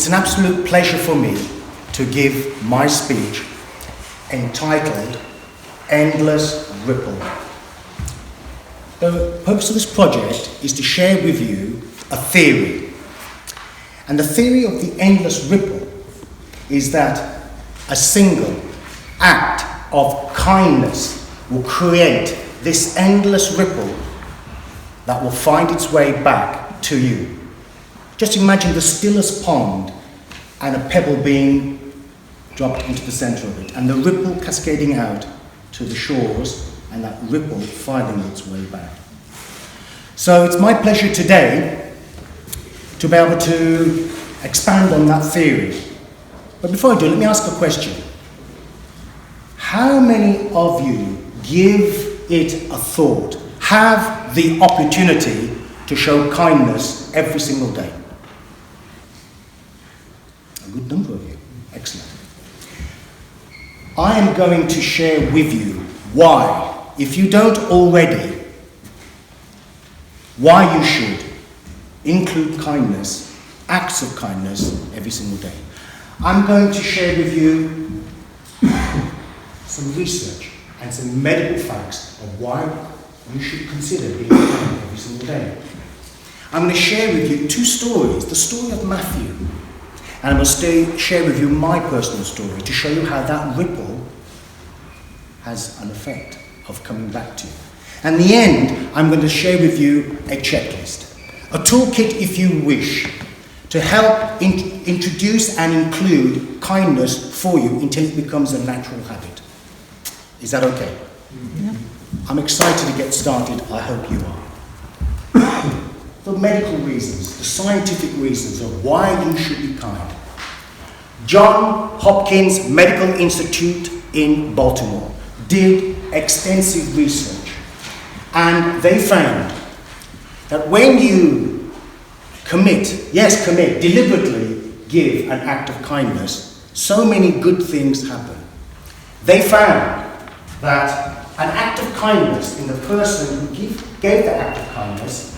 It's an absolute pleasure for me to give my speech entitled Endless Ripple. The purpose of this project is to share with you a theory. And the theory of the endless ripple is that a single act of kindness will create this endless ripple that will find its way back to you. Just imagine the stillest pond and a pebble being dropped into the center of it, and the ripple cascading out to the shores, and that ripple finding its way back. So it's my pleasure today to be able to expand on that theory. But before I do, let me ask a question. How many of you give it a thought, have the opportunity to show kindness every single day? A good number of you. Excellent. I am going to share with you why, if you don't already, why you should include kindness, acts of kindness, every single day. I'm going to share with you some research and some medical facts of why you should consider being kind every single day. I'm going to share with you two stories, the story of Matthew, and I'm going to share with you my personal story to show you how that ripple has an effect of coming back to you. And in the end, I'm going to share with you a checklist, a toolkit if you wish, to help introduce and include kindness for you until it becomes a natural habit. Is that okay? Yeah. I'm excited to get started. I hope you are. The medical reasons, the scientific reasons of why you should be kind. Johns Hopkins Medical Institute in Baltimore did extensive research, and they found that when you deliberately give an act of kindness, so many good things happen. They found that an act of kindness in the person who gave the act of kindness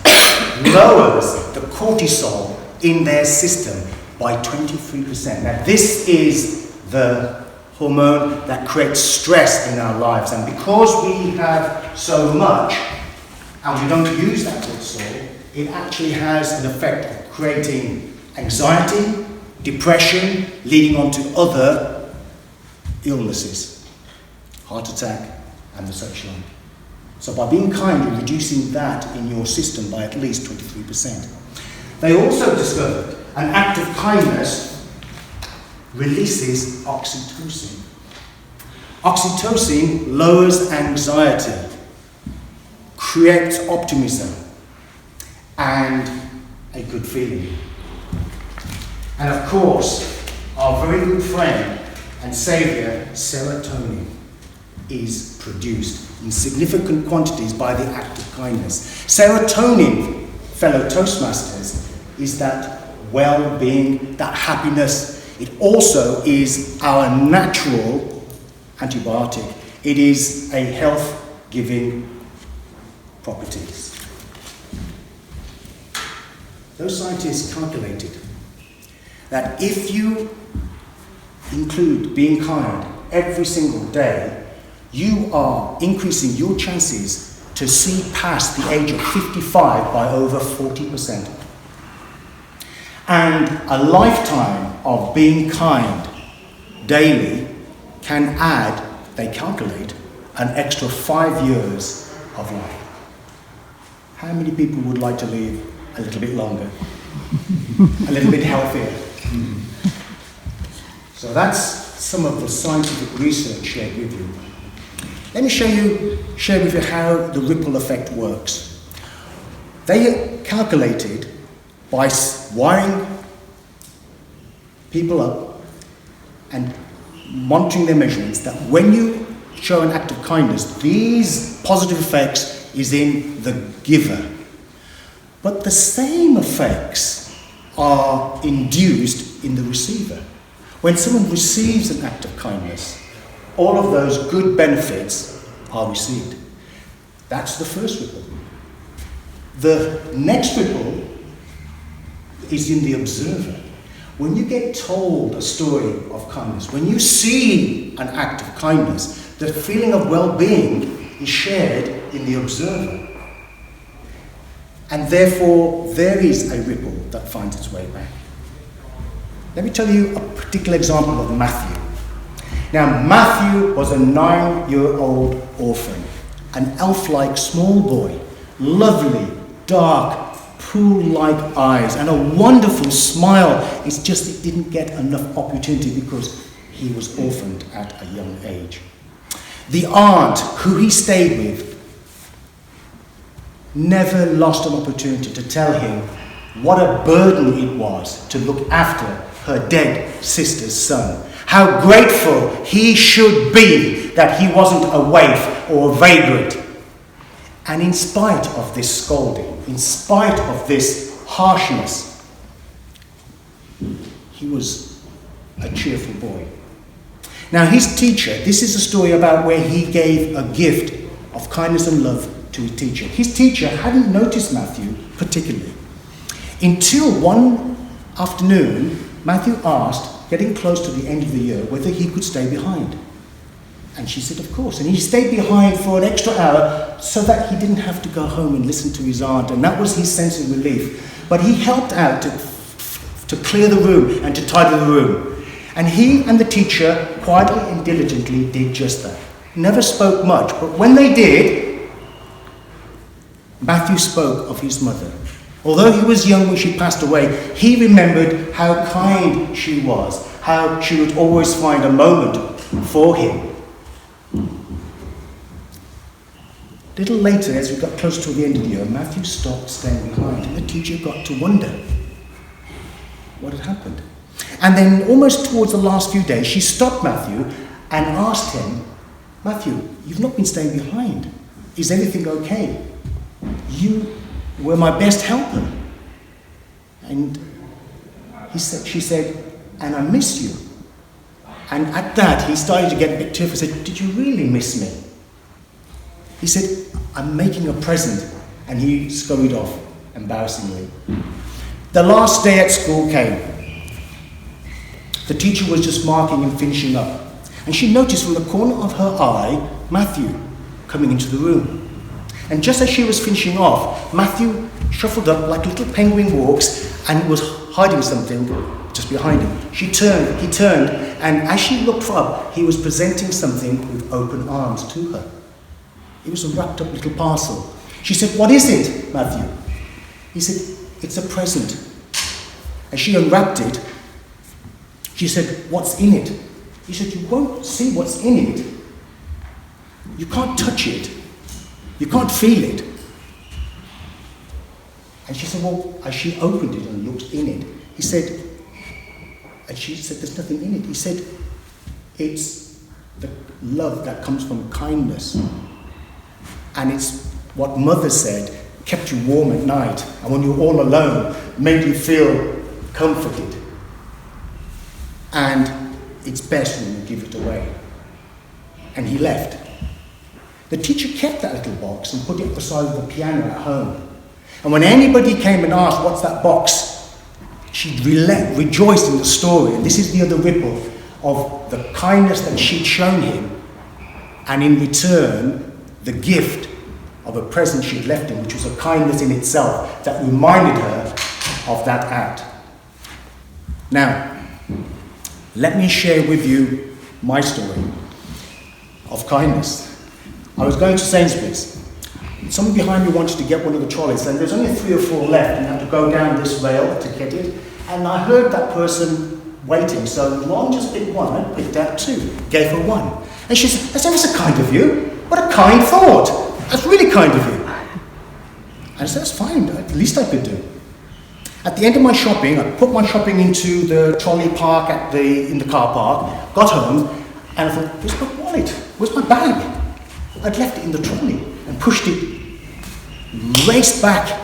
lowers the cortisol in their system by 23%. Now, this is the hormone that creates stress in our lives, and because we have so much and we don't use that cortisol, it actually has an effect of creating anxiety, depression, leading on to other illnesses, heart attack, and the such like. So by being kind, you're reducing that in your system by at least 23%. They also discovered an act of kindness releases oxytocin. Oxytocin lowers anxiety, creates optimism, and a good feeling. And of course, our very good friend and saviour, serotonin, is produced in significant quantities by the act of kindness. Serotonin, fellow Toastmasters, is that well-being, that happiness. It also is our natural antibiotic. It is a health-giving properties. Those scientists calculated that if you include being kind every single day, you are increasing your chances to see past the age of 55 by over 40%. And a lifetime of being kind daily can add, they calculate, an extra 5 years of life. How many people would like to live a little bit longer? A little bit healthier? So that's some of the scientific research shared with you. Let me share with you how the ripple effect works. They calculated by wiring people up and monitoring their measurements that when you show an act of kindness, these positive effects is in the giver. But the same effects are induced in the receiver. When someone receives an act of kindness, all of those good benefits are received. That's the first ripple. The next ripple is in the observer. when you get told a story of kindness, when you see an act of kindness, the feeling of well-being is shared in the observer. And therefore, there is a ripple that finds its way back. Let me tell you a particular example of Matthew. Now, Matthew was a 9-year-old orphan, an elf-like small boy, lovely, dark, pool-like eyes, and a wonderful smile. It's just it didn't get enough opportunity because he was orphaned at a young age. The aunt who he stayed with never lost an opportunity to tell him what a burden it was to look after her dead sister's son. How grateful he should be that he wasn't a waif or a vagrant. And in spite of this scolding, in spite of this harshness, he was a cheerful boy. Now his teacher, this is a story about where he gave a gift of kindness and love to his teacher. His teacher hadn't noticed Matthew particularly until one afternoon Matthew asked, getting close to the end of the year, whether he could stay behind. And she said, of course. And he stayed behind for an extra hour so that he didn't have to go home and listen to his aunt. And that was his sense of relief. But he helped out to clear the room and to tidy the room. And he and the teacher quietly and diligently did just that. Never spoke much, but when they did, Matthew spoke of his mother. Although he was young when she passed away, he remembered how kind she was, how she would always find a moment for him. A little later, as we got close to the end of the year, Matthew stopped staying behind, and the teacher got to wonder what had happened. And then, almost towards the last few days, she stopped Matthew and asked him, Matthew, you've not been staying behind. Is everything okay? You were my best helper. And she said, and I miss you. And at that, he started to get a bit tearful. He said, did you really miss me? He said, I'm making a present. And he scurried off, embarrassingly. The last day at school came. The teacher was just marking and finishing up. And she noticed from the corner of her eye, Matthew coming into the room. And just as she was finishing off, Matthew shuffled up like little penguin walks and was hiding something just behind him. He turned, and as she looked up, he was presenting something with open arms to her. It was a wrapped up little parcel. She said, what is it, Matthew? He said, it's a present. As she unwrapped it, she said, what's in it? He said, you won't see what's in it. You can't touch it. You can't feel it. And she said, well, as she opened it and looked in it, he said, and she said, there's nothing in it. He said, it's the love that comes from kindness. And it's what Mother said kept you warm at night. And when you're all alone, made you feel comforted. And it's best when you give it away. And he left. The teacher kept that little box and put it beside the piano at home. And when anybody came and asked, what's that box? She'd rejoiced in the story. And this is the other ripple of the kindness that she'd shown him. And in return, the gift of a present she'd left him, which was a kindness in itself that reminded her of that act. Now, let me share with you my story of kindness. I was going to Sainsbury's. Someone behind me wanted to get one of the trolleys, and there's only 3 or 4 left, and you have to go down this rail to get it. And I heard that person waiting, so Ron just picked one. I picked out 2, gave her 1. And she said, that's ever so kind of you. What a kind thought. That's really kind of you. And I said, that's fine, at least I could do. At the end of my shopping, I put my shopping into the trolley park in the car park, got home, and I thought, where's my wallet? Where's my bag? I'd left it in the trolley and pushed it, raced back,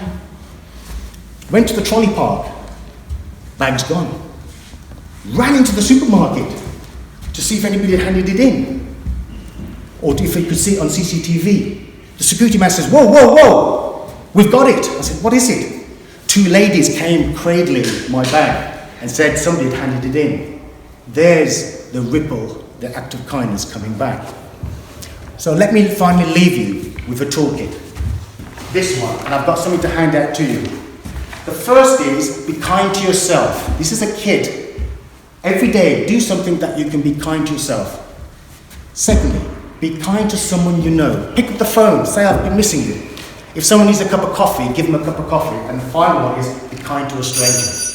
went to the trolley park, bag's gone. Ran into the supermarket to see if anybody had handed it in, or if they could see it on CCTV. The security man says, whoa, whoa, whoa, we've got it. I said, what is it? 2 ladies came cradling my bag and said somebody had handed it in. There's the ripple, the act of kindness coming back. So let me finally leave you with a toolkit. This one, and I've got something to hand out to you. The first is, be kind to yourself. This is a kit. Every day, do something that you can be kind to yourself. Secondly, be kind to someone you know. Pick up the phone, say, I've been missing you. If someone needs a cup of coffee, give them a cup of coffee. And the final one is, be kind to a stranger.